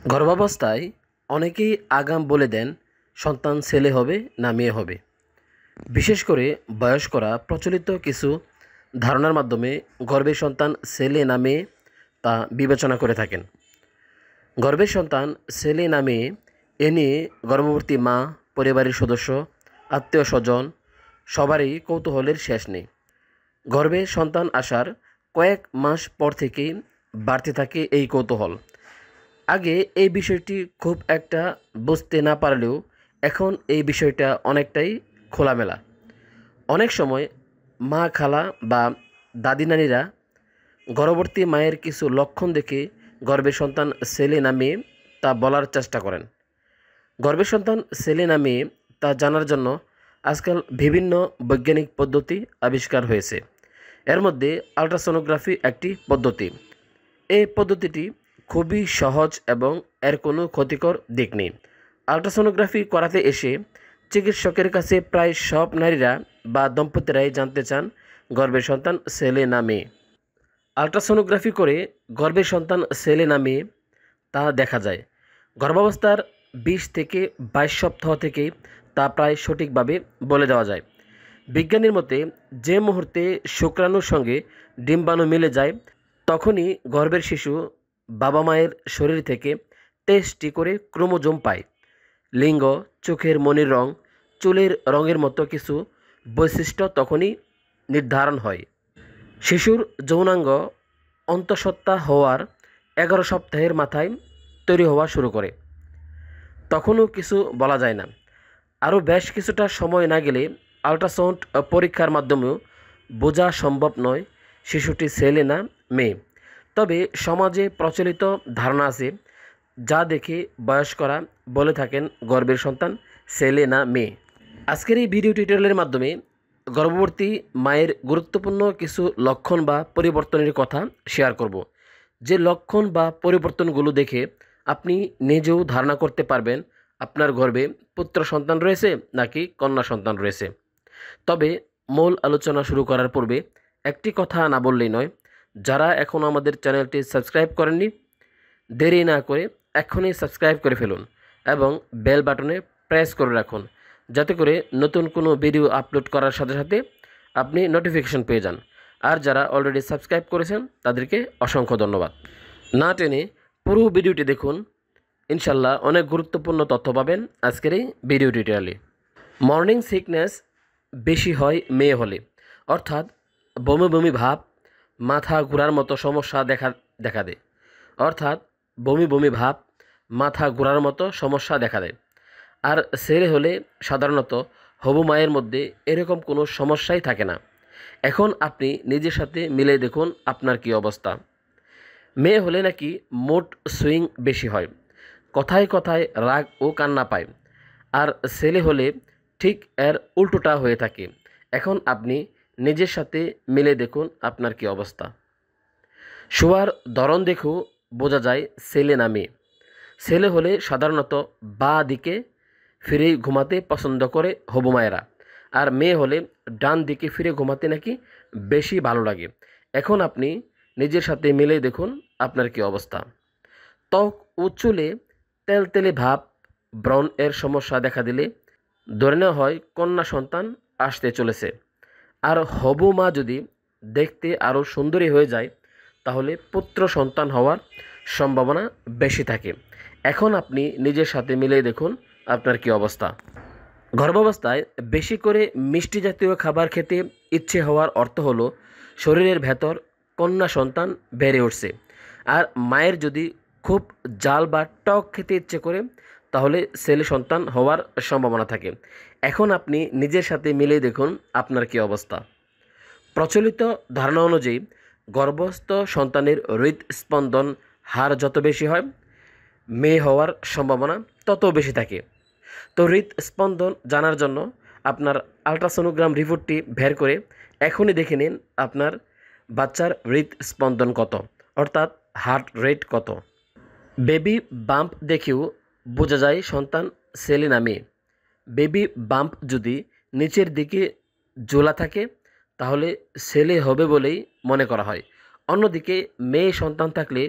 গর্ভাবস্থায় অনেকেই আগাম বলে দেন সন্তান ছেলে হবে না মেয়ে হবে। বিশেষ করে বয়স্করা প্রচলিত কিছু ধারণার মাধ্যমে গর্ভের সন্তান ছেলে না মেয়ে তা বিবেচনা করে থাকেন। গর্ভের সন্তান ছেলে না মেয়ে এ নিয়ে গর্ভবতী মা, পরিবারের সদস্য, আত্মীয় স্বজন সবারই কৌতূহলের শেষ নেই। গর্ভে সন্তান আসার কয়েক মাস পর থেকেই বাড়তে থাকে এই কৌতূহল। আগে এই বিষয়টি খুব একটা বুঝতে না পারলেও এখন এই বিষয়টা অনেকটাই খোলামেলা। অনেক সময় মা, খালা বা দাদি নানিরা গর্ভবতী মায়ের কিছু লক্ষণ দেখে গর্ভের সন্তান ছেলে না মেয়ে তা বলার চেষ্টা করেন। গর্ভের সন্তান ছেলে না মেয়ে তা জানার জন্য আজকাল বিভিন্ন বৈজ্ঞানিক পদ্ধতি আবিষ্কার হয়েছে। এর মধ্যে আল্ট্রাসোনোগ্রাফি একটি পদ্ধতি। এই পদ্ধতিটি খুবই সহজ এবং এর কোনো ক্ষতিকর দিক নেই। আল্ট্রাসোনোগ্রাফি করাতে এসে চিকিৎসকের কাছে প্রায় সব নারীরা বা দম্পতিরাই জানতে চান গর্ভের সন্তান ছেলে না মেয়ে। আল্ট্রাসোনোগ্রাফি করে গর্ভের সন্তান ছেলে না মেয়ে তা দেখা যায়। গর্ভাবস্থার 20 থেকে 22 সপ্তাহ থেকেই তা প্রায় সঠিকভাবে বলে দেওয়া যায়। বিজ্ঞানীর মতে যে মুহূর্তে শুক্রাণুর সঙ্গে ডিম্বাণু মিলে যায় তখনই গর্ভের শিশু বাবা মায়ের শরীর থেকে টেস্টটি করে ক্রোমোজোম পায়। লিঙ্গ, চোখের মনির রং, চুলের রঙের মতো কিছু বৈশিষ্ট্য তখনই নির্ধারণ হয়। শিশুর যৌনাঙ্গ অন্তঃসত্ত্বা হওয়ার 11 সপ্তাহের মাথায় তৈরি হওয়া শুরু করে। তখনও কিছু বলা যায় না। আরও বেশ কিছুটা সময় না গেলে আল্ট্রাসাউন্ড পরীক্ষার মাধ্যমেও বোঝা সম্ভব নয় শিশুটি ছেলে না মেয়ে। তবে সমাজে প্রচলিত ধারণা আছে যা দেখে বয়স্করা বলে থাকেন গর্ভের সন্তান ছেলে না মেয়ে। আজকের এই ভিডিও টিউটোরিয়ালের মাধ্যমে গর্ভবতী মায়ের গুরুত্বপূর্ণ কিছু লক্ষণ বা পরিবর্তনের কথা শেয়ার করব। যে লক্ষণ বা পরিবর্তনগুলো দেখে আপনি নিজেও ধারণা করতে পারবেন আপনার গর্ভে পুত্র সন্তান রয়েছে নাকি কন্যা সন্তান রয়েছে। তবে মূল আলোচনা শুরু করার পূর্বে একটি কথা না বললেই নয়, যারা এখনও আমাদের চ্যানেলটি সাবস্ক্রাইব করেননি দেরি না করে এখনই সাবস্ক্রাইব করে ফেলুন এবং বেল বাটনে প্রেস করে রাখুন, যাতে করে নতুন কোনো ভিডিও আপলোড করার সাথে সাথে আপনি নোটিফিকেশন পেয়ে যান। আর যারা অলরেডি সাবস্ক্রাইব করেছেন তাদেরকে অসংখ্য ধন্যবাদ। না টেনে পুরো ভিডিওটি দেখুন, ইনশাল্লাহ অনেক গুরুত্বপূর্ণ তথ্য পাবেন আজকের এই ভিডিও টিউটোরিয়ালে। মর্নিং সিকনেস বেশি হয় মেয়ে হলে, অর্থাৎ বমি বমি ভাব, মাথা ঘোরার মতো সমস্যা দেখা দেয়। অর্থাৎ বমি বমি ভাব, মাথা ঘোরার মতো সমস্যা দেখা দেয়। আর ছেলে হলে সাধারণত হবু মায়ের মধ্যে এরকম কোনো সমস্যাই থাকে না। এখন আপনি নিজের সাথে মিলে দেখুন আপনার কি অবস্থা। মেয়ে হলে নাকি মুড সুইং বেশি হয়, কথায় কথায় রাগ ও কান্না পায়। আর ছেলে হলে ঠিক এর উল্টোটা হয়ে থাকে। এখন আপনি নিজের সাথে মিলে দেখুন আপনার কি অবস্থা। শোয়ার ধরন দেখেও বোঝা যায় ছেলে না মেয়ে। ছেলে হলে সাধারণত বাঁ দিকে ফিরে ঘুমাতে পছন্দ করে হবু মায়েরা, আর মেয়ে হলে ডান দিকে ফিরে ঘুমাতে নাকি বেশি ভালো লাগে। এখন আপনি নিজের সাথে মিলে দেখুন আপনার কি অবস্থা। ত্বক ও চুলে তেলতেলে ভাব, ব্রণ এর সমস্যা দেখা দিলে ধরে নেওয়া হয় কন্যা সন্তান আসতে চলেছে। আর হবু মা যদি দেখতে আরও সুন্দরী হয়ে যায় তাহলে পুত্র সন্তান হওয়ার সম্ভাবনা বেশি থাকে। এখন আপনি নিজের সাথে মিলিয়ে দেখুন আপনার কি অবস্থা। গর্ভাবস্থায় বেশি করে মিষ্টি জাতীয় খাবার খেতে ইচ্ছে হওয়ার অর্থ হলো শরীরের ভেতর কন্যা সন্তান বেড়ে উঠছে। আর মায়ের যদি খুব জাল বা টক খেতে ইচ্ছে করে তাহলে ছেলে সন্তান হওয়ার সম্ভাবনা থাকে। এখন আপনি নিজের সাথে মিলিয়ে দেখুন আপনার কি অবস্থা। প্রচলিত ধারণা অনুযায়ী গর্ভস্থ সন্তানের হৃদস্পন্দন হার যত বেশি হয় মেয়ে হওয়ার সম্ভাবনা তত বেশি থাকে। তো হৃদস্পন্দন জানার জন্য আপনার আল্ট্রাসোনোগ্রাম রিপোর্টটি বের করে এখনই দেখে নিন আপনার বাচ্চার হৃদস্পন্দন কত, অর্থাৎ হার্ট রেট কত। বেবি বাম্প দেখেও বোঝা যায় সন্তান ছেলে না মেয়ে। বেবি বাম্প যদি নিচের দিকে ঝোলা থাকে তাহলে ছেলে হবে বলেই মনে করা হয়। অন্যদিকে মেয়ে সন্তান থাকলে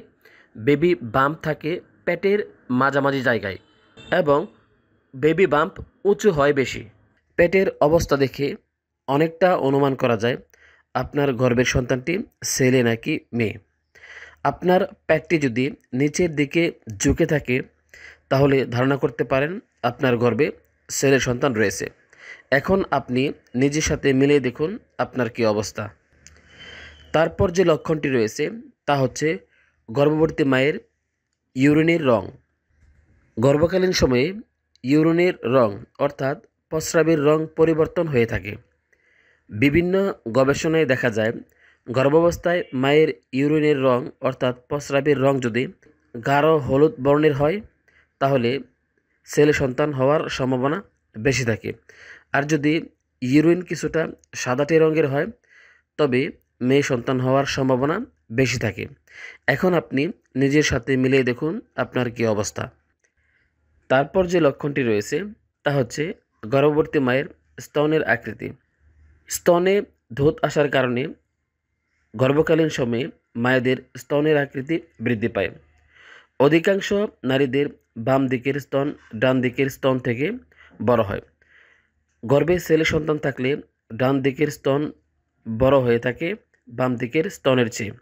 বেবি বাম্প থাকে পেটের মাঝামাঝি জায়গায় এবং বেবি বাম্প উঁচু হয় বেশি। পেটের অবস্থা দেখে অনেকটা অনুমান করা যায় আপনার গর্ভের সন্তানটি ছেলে নাকি মেয়ে। আপনার পেটটি যদি নিচের দিকে ঝুঁকে থাকে তাহলে ধারণা করতে পারেন আপনার গর্ভে ছেলে সন্তান রয়েছে। এখন আপনি নিজের সাথে মিলিয়ে দেখুন আপনার কী অবস্থা। তারপর যে লক্ষণটি রয়েছে তা হচ্ছে গর্ভবতী মায়ের ইউরিনের রং। গর্ভকালীন সময়ে ইউরিনের রং অর্থাৎ প্রস্রাবের রং পরিবর্তন হয়ে থাকে। বিভিন্ন গবেষণায় দেখা যায় গর্ভাবস্থায় মায়ের ইউরিনের রং অর্থাৎ প্রস্রাবের রং যদি গাঢ় হলুদ বর্ণের হয় তাহলে ছেলে সন্তান হওয়ার সম্ভাবনা বেশি থাকে, আর যদি ইউরিন কিছুটা সাদাটে রঙের হয় তবে মেয়ে সন্তান হওয়ার সম্ভাবনা বেশি থাকে। এখন আপনি নিজের সাথে মিলিয়ে দেখুন আপনার কী অবস্থা। তারপর যে লক্ষণটি রয়েছে তা হচ্ছে গর্ভবতী মায়ের স্তনের আকৃতি। স্তনে ধোঁত আসার কারণে গর্ভকালীন সময়ে মায়েদের স্তনের আকৃতি বৃদ্ধি পায়। অধিকাংশ নারীদের বাম দিকের স্তন ডান দিকের স্তন থেকে বড় হয়। গর্ভে ছেলে সন্তান থাকলে ডান দিকের স্তন বড় হয়ে থাকে বাম দিকের স্তনের চেয়ে।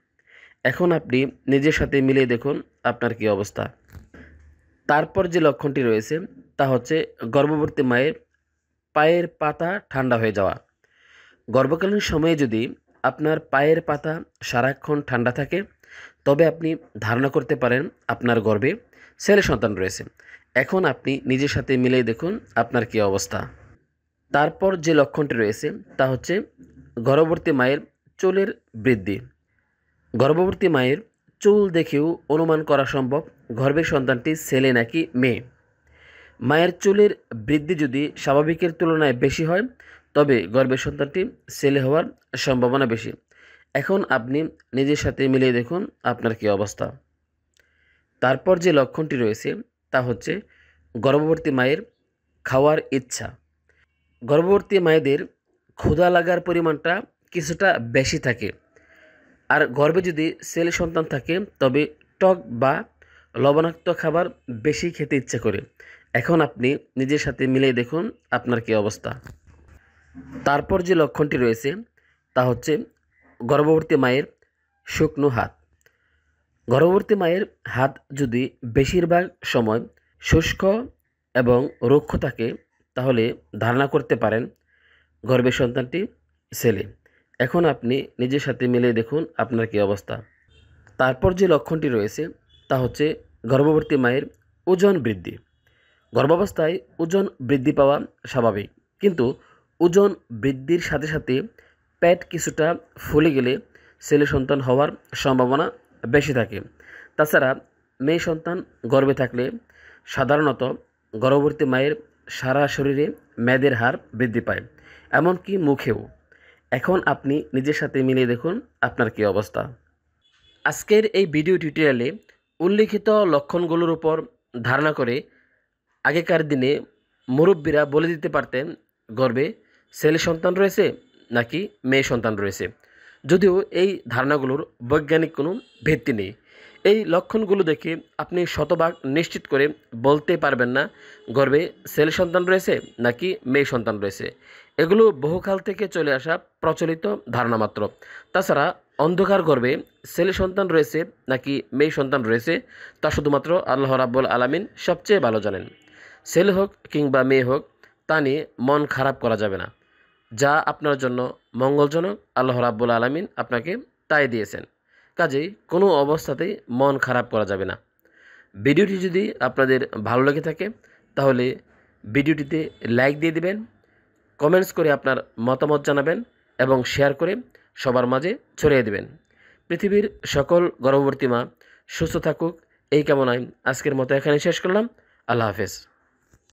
এখন আপনি নিজের সাথে মিলিয়ে দেখুন আপনার কী অবস্থা। তারপর যে লক্ষণটি রয়েছে তা হচ্ছে গর্ভবতী মায়ের পায়ের পাতা ঠান্ডা হয়ে যাওয়া। গর্ভকালীন সময়ে যদি আপনার পায়ের পাতা সারাক্ষণ ঠান্ডা থাকে তবে আপনি ধারণা করতে পারেন আপনার গর্ভে ছেলে সন্তান রয়েছে। এখন আপনি নিজের সাথে মিলিয়ে দেখুন আপনার কী অবস্থা। তারপর যে লক্ষণটি রয়েছে তা হচ্ছে গর্ভবতী মায়ের চুলের বৃদ্ধি। গর্ভবতী মায়ের চুল দেখেও অনুমান করা সম্ভব গর্ভের সন্তানটি ছেলে নাকি মেয়ে। মায়ের চুলের বৃদ্ধি যদি স্বাভাবিকের তুলনায় বেশি হয় তবে গর্ভের সন্তানটি ছেলে হওয়ার সম্ভাবনা বেশি। এখন আপনি নিজের সাথে মিলিয়ে দেখুন আপনার কী অবস্থা। তারপর যে লক্ষণটি রয়েছে তা হচ্ছে গর্ভবতী মায়ের খাওয়ার ইচ্ছা। গর্ভবতী মায়েদের ক্ষুধা লাগার পরিমাণটা কিছুটা বেশি থাকে, আর গর্ভে যদি ছেলে সন্তান থাকে তবে টক বা লবণাক্ত খাবার বেশি খেতে ইচ্ছে করে। এখন আপনি নিজের সাথে মিলিয়ে দেখুন আপনার কী অবস্থা। তারপর যে লক্ষণটি রয়েছে তা হচ্ছে গর্ভবতী মায়ের শুকনো হাত। গর্ভবতী মায়ের হাত যদি বেশিরভাগ সময় শুষ্ক এবং রুক্ষ থাকে তাহলে ধারণা করতে পারেন গর্ভের সন্তানটি ছেলে। এখন আপনি নিজের সাথে মিলিয়ে দেখুন আপনার কী অবস্থা। তারপর যে লক্ষণটি রয়েছে তা হচ্ছে গর্ভবতী মায়ের ওজন বৃদ্ধি। গর্ভাবস্থায় ওজন বৃদ্ধি পাওয়া স্বাভাবিক, কিন্তু ওজন বৃদ্ধির সাথে সাথে পেট কিছুটা ফুলে গেলে ছেলে সন্তান হওয়ার সম্ভাবনা বেশি থাকে। তাছাড়া মেয়ে সন্তান গর্ভে থাকলে সাধারণত গর্ভবতী মায়ের সারা শরীরে মেদের হার বৃদ্ধি পায়, এমনকি মুখেও। এখন আপনি নিজের সাথে মিলিয়ে দেখুন আপনার কী অবস্থা। আজকের এই ভিডিও টিউটোরিয়ালে উল্লিখিত লক্ষণগুলোর উপর ধারণা করে আগেকার দিনে মুরব্বীরা বলে দিতে পারতেন গর্ভে ছেলে সন্তান রয়েছে নাকি মেয়ে সন্তান রয়েছে, যদিও এই ধারণাগুলোর বৈজ্ঞানিক কোনো ভিত্তি নেই। এই লক্ষণগুলো দেখে আপনি শতভাগ নিশ্চিত করে বলতে পারবেন না গর্ভে ছেলে সন্তান রয়েছে নাকি মেয়ে সন্তান রয়েছে। এগুলো বহুকাল থেকে চলে আসা প্রচলিত ধারণা মাত্র। তাছাড়া অন্ধকার গর্ভে ছেলে সন্তান রয়েছে নাকি মেয়ে সন্তান রয়েছে তা শুধুমাত্র আল্লাহ রাব্বুল আলামিন সবচেয়ে ভালো জানেন। ছেলে হোক কিংবা মেয়ে হোক তা নিয়ে মন খারাপ করা যাবে না। যা আপনার জন্য মঙ্গলজনক আল্লাহ রাব্বুল আলামিন আপনাকে তাই দিয়েছেন, কাজেই কোনো অবস্থাতেই মন খারাপ করা যাবে না। ভিডিওটি যদি আপনাদের ভালো লেগে থাকে তাহলে ভিডিওটিতে লাইক দিয়ে দিবেন, কমেন্টস করে আপনার মতামত জানাবেন এবং শেয়ার করে সবার মাঝে ছড়িয়ে দেবেন। পৃথিবীর সকল গর্ভবতী মা সুস্থ থাকুক এই কামনায় আজকের মতো এখানে শেষ করলাম। আল্লাহ হাফেজ।